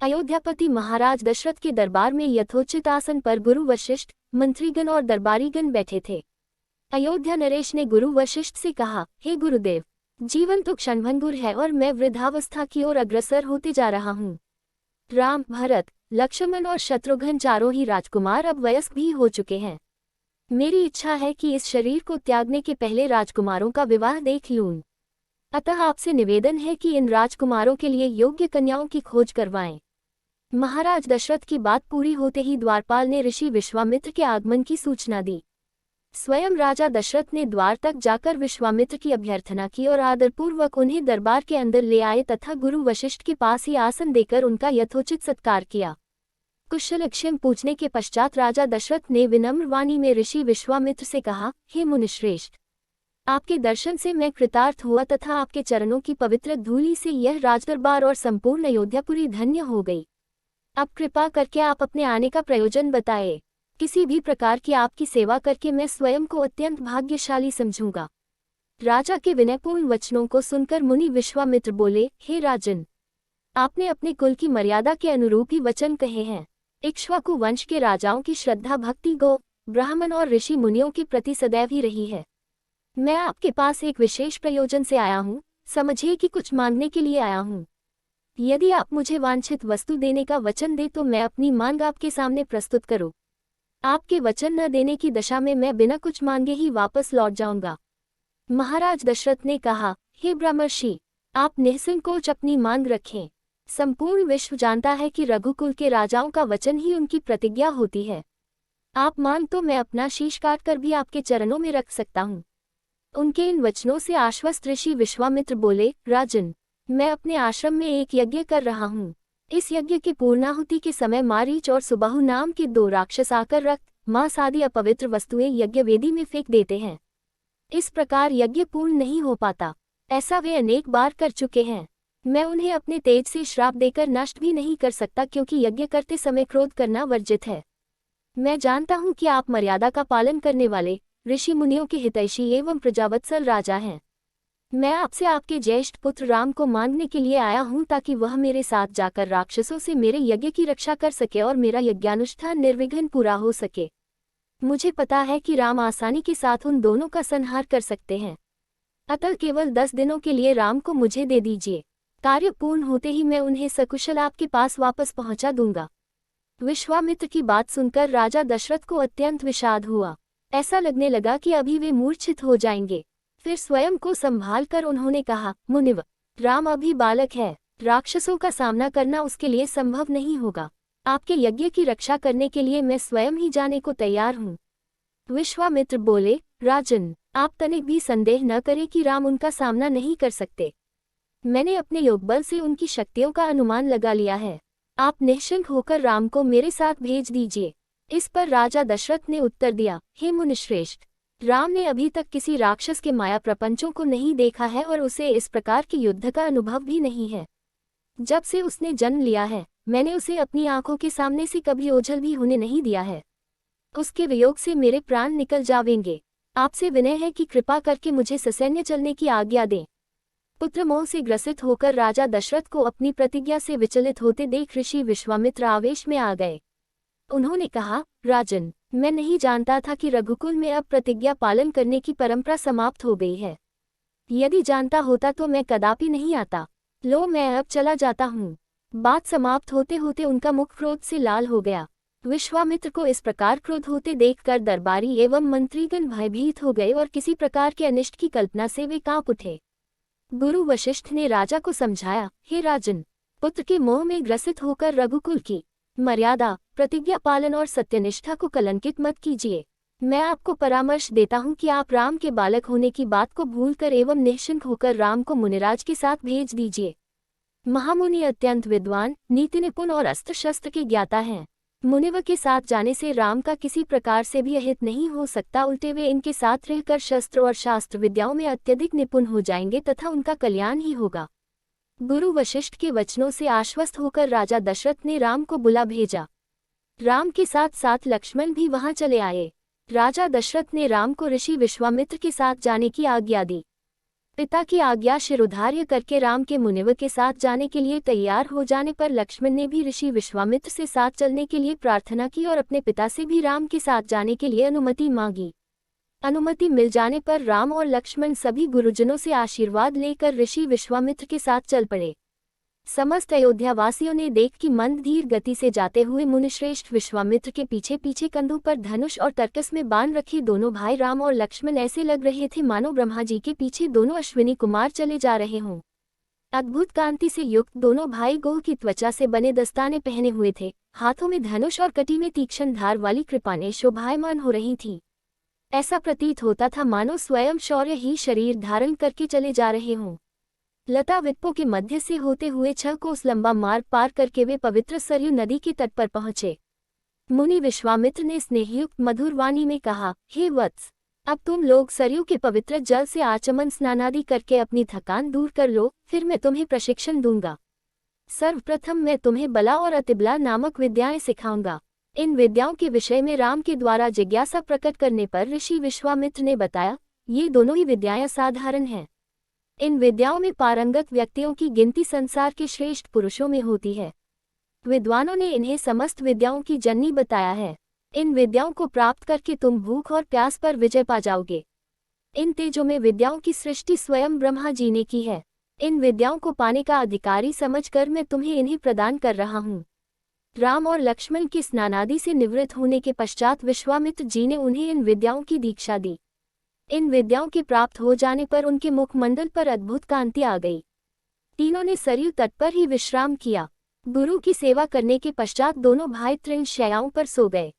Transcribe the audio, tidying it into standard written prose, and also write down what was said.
अयोध्यापति महाराज दशरथ के दरबार में यथोचित आसन पर गुरु वशिष्ठ, मंत्रीगण और दरबारीगण बैठे थे। अयोध्या नरेश ने गुरु वशिष्ठ से कहा, हे गुरुदेव, जीवन तो क्षणभंगुर है और मैं वृद्धावस्था की ओर अग्रसर होते जा रहा हूँ। राम, भरत, लक्ष्मण और शत्रुघ्न चारों ही राजकुमार अब वयस्क भी हो चुके हैं। मेरी इच्छा है कि इस शरीर को त्यागने के पहले राजकुमारों का विवाह देख लूं। अतः आपसे निवेदन है कि इन राजकुमारों के लिए योग्य कन्याओं की खोज करवाएं। महाराज दशरथ की बात पूरी होते ही द्वारपाल ने ऋषि विश्वामित्र के आगमन की सूचना दी। स्वयं राजा दशरथ ने द्वार तक जाकर विश्वामित्र की अभ्यर्थना की और आदरपूर्वक उन्हें दरबार के अंदर ले आए तथा गुरु वशिष्ठ के पास ही आसन देकर उनका यथोचित सत्कार किया। कुशलक्षेम पूछने के पश्चात राजा दशरथ ने विनम्र वाणी में ऋषि विश्वामित्र से कहा, हे मुनिश्रेष्ठ, आपके दर्शन से मैं कृतार्थ हुआ तथा आपके चरणों की पवित्र धूलि से यह राजदरबार और संपूर्ण अयोध्यापुरी धन्य हो गई। अब कृपा करके आप अपने आने का प्रयोजन बताएं। किसी भी प्रकार की आपकी सेवा करके मैं स्वयं को अत्यंत भाग्यशाली समझूंगा। राजा के विनयपूर्ण वचनों को सुनकर मुनि विश्वामित्र बोले, हे राजन, आपने अपने कुल की मर्यादा के अनुरूप ही वचन कहे हैं। इक्ष्वाकु वंश के राजाओं की श्रद्धा भक्ति गो, ब्राह्मण और ऋषि मुनियों के प्रति सदैव ही रही है। मैं आपके पास एक विशेष प्रयोजन से आया हूँ। समझिए कि कुछ मांगने के लिए आया हूँ। यदि आप मुझे वांछित वस्तु देने का वचन दे तो मैं अपनी मांग आपके सामने प्रस्तुत करूं। आपके वचन न देने की दशा में मैं बिना कुछ मांगे ही वापस लौट जाऊंगा। महाराज दशरथ ने कहा, हे ब्रह्मर्षि, आप निःसंकोच अपनी मांग रखें। संपूर्ण विश्व जानता है कि रघुकुल के राजाओं का वचन ही उनकी प्रतिज्ञा होती है। आप मांग तो मैं अपना शीश काटकर भी आपके चरणों में रख सकता हूँ। उनके इन वचनों से आश्वस्त ऋषि विश्वामित्र बोले, राजन, मैं अपने आश्रम में एक यज्ञ कर रहा हूँ। इस यज्ञ की पूर्णाहुति के समय मारीच और सुबाहु नाम के 2 राक्षस आकर रक्त, मांस आदि अपवित्र वस्तुएं यज्ञ वेदी में फेंक देते हैं। इस प्रकार यज्ञ पूर्ण नहीं हो पाता। ऐसा वे अनेक बार कर चुके हैं। मैं उन्हें अपने तेज से श्राप देकर नष्ट भी नहीं कर सकता, क्योंकि यज्ञ करते समय क्रोध करना वर्जित है। मैं जानता हूँ कि आप मर्यादा का पालन करने वाले ऋषि मुनियों के हितैषी एवं प्रजावत्सल राजा हैं। मैं आपसे आपके ज्येष्ठ पुत्र राम को मांगने के लिए आया हूं, ताकि वह मेरे साथ जाकर राक्षसों से मेरे यज्ञ की रक्षा कर सके और मेरा यज्ञानुष्ठान निर्विघ्न पूरा हो सके। मुझे पता है कि राम आसानी के साथ उन दोनों का संहार कर सकते हैं। अतः केवल 10 दिनों के लिए राम को मुझे दे दीजिए। कार्य पूर्ण होते ही मैं उन्हें सकुशल आपके पास वापस पहुंचा दूंगा। विश्वामित्र की बात सुनकर राजा दशरथ को अत्यंत विषाद हुआ। ऐसा लगने लगा कि अभी वे मूर्छित हो जाएंगे। फिर स्वयं को संभाल कर उन्होंने कहा, मुनिव, राम अभी बालक है। राक्षसों का सामना करना उसके लिए संभव नहीं होगा। आपके यज्ञ की रक्षा करने के लिए मैं स्वयं ही जाने को तैयार हूँ। विश्वामित्र बोले, राजन, आप तनिक भी संदेह न करें कि राम उनका सामना नहीं कर सकते। मैंने अपने योगबल से उनकी शक्तियों का अनुमान लगा लिया है। आप निश्चिंत होकर राम को मेरे साथ भेज दीजिए। इस पर राजा दशरथ ने उत्तर दिया, हे मुनिश्रेष्ठ, राम ने अभी तक किसी राक्षस के माया प्रपंचों को नहीं देखा है और उसे इस प्रकार के युद्ध का अनुभव भी नहीं है। जब से उसने जन्म लिया है, मैंने उसे अपनी आंखों के सामने से कभी ओझल भी होने नहीं दिया है। उसके वियोग से मेरे प्राण निकल जावेंगे। आपसे विनय है कि कृपा करके मुझे ससैन्य चलने की आज्ञा दें। पुत्र मोह से ग्रसित होकर राजा दशरथ को अपनी प्रतिज्ञा से विचलित होते देख ऋषि विश्वामित्र आवेश में आ गए। उन्होंने कहा, राजन, मैं नहीं जानता था कि रघुकुल में अब प्रतिज्ञा पालन करने की परंपरा समाप्त हो गई है। यदि जानता होता तो मैं कदापि नहीं आता। लो, मैं अब चला जाता हूँ। बात समाप्त होते होते उनका मुख क्रोध से लाल हो गया। विश्वामित्र को इस प्रकार क्रोध होते देखकर दरबारी एवं मंत्रीगण भयभीत हो गए और किसी प्रकार के अनिष्ट की कल्पना से वे कांप उठे। गुरु वशिष्ठ ने राजा को समझाया, हे राजन, पुत्र के मोह में ग्रसित होकर रघुकुल की मर्यादा, प्रतिज्ञा पालन और सत्यनिष्ठा को कलंकित मत कीजिए। मैं आपको परामर्श देता हूं कि आप राम के बालक होने की बात को भूलकर एवं निश्चिंत होकर राम को मुनिराज के साथ भेज दीजिए। महामुनि अत्यंत विद्वान, नीति निपुण और अस्त्र शस्त्र के ज्ञाता हैं। मुनिव के साथ जाने से राम का किसी प्रकार से भी अहित नहीं हो सकता, उल्टे वे इनके साथ रहकर शस्त्र और शास्त्र विद्याओं में अत्यधिक निपुण हो जाएंगे तथा उनका कल्याण ही होगा। गुरु वशिष्ठ के वचनों से आश्वस्त होकर राजा दशरथ ने राम को बुला भेजा। राम के साथ साथ लक्ष्मण भी वहां चले आए। राजा दशरथ ने राम को ऋषि विश्वामित्र के साथ जाने की आज्ञा दी। पिता की आज्ञा शिरोधार्य करके राम के मुनिव के साथ जाने के लिए तैयार हो जाने पर लक्ष्मण ने भी ऋषि विश्वामित्र से साथ चलने के लिए प्रार्थना की और अपने पिता से भी राम के साथ जाने के लिए अनुमति मांगी। अनुमति मिल जाने पर राम और लक्ष्मण सभी गुरुजनों से आशीर्वाद लेकर ऋषि विश्वामित्र के साथ चल पड़े। समस्त अयोध्या वासियों ने देख कि मंद धीर गति से जाते हुए मुनिश्रेष्ठ विश्वामित्र के पीछे पीछे कंधों पर धनुष और तरकस में बाण रखे दोनों भाई राम और लक्ष्मण ऐसे लग रहे थे मानो ब्रह्मा जी के पीछे दोनों अश्विनी कुमार चले जा रहे हों। अद्भुत कांति से युक्त दोनों भाई गोह की त्वचा से बने दस्ताने पहने हुए थे, हाथों में धनुष और कटी में तीक्ष्ण धार वाली कृपाणें शोभायमान हो रही थीं। ऐसा प्रतीत होता था मानो स्वयं शौर्य ही शरीर धारण करके चले जा रहे हों। लता वित्पों के मध्य से होते हुए 6 कोस लंबा मार्ग पार करके वे पवित्र सरयू नदी के तट पर पहुंचे। मुनि विश्वामित्र ने स्नेहयुक्त मधुर वाणी में कहा, हे वत्स, अब तुम लोग सरयू के पवित्र जल से आचमन स्नानादि करके अपनी थकान दूर कर लो, फिर मैं तुम्हें प्रशिक्षण दूंगा। सर्वप्रथम मैं तुम्हें बला और अतिबला नामक विद्याएं सिखाऊंगा। इन विद्याओं के विषय में राम के द्वारा जिज्ञासा प्रकट करने पर ऋषि विश्वामित्र ने बताया, ये दोनों ही विद्याएं साधारण हैं। इन विद्याओं में पारंगत व्यक्तियों की गिनती संसार के श्रेष्ठ पुरुषों में होती है। विद्वानों ने इन्हें समस्त विद्याओं की जननी बताया है। इन विद्याओं को प्राप्त करके तुम भूख और प्यास पर विजय पा जाओगे। इन तेजों में विद्याओं की सृष्टि स्वयं ब्रह्मा जी ने की है। इन विद्याओं को पाने का अधिकारी समझकर मैं तुम्हें इन्हें प्रदान कर रहा हूँ। राम और लक्ष्मण के स्नानादि से निवृत्त होने के पश्चात विश्वामित्र जी ने उन्हें इन विद्याओं की दीक्षा दी। इन विद्याओं के प्राप्त हो जाने पर उनके मुखमंडल पर अद्भुत कांति आ गई। तीनों ने सरयू तट पर ही विश्राम किया। गुरु की सेवा करने के पश्चात दोनों भाई तृण शैयाओं पर सो गए।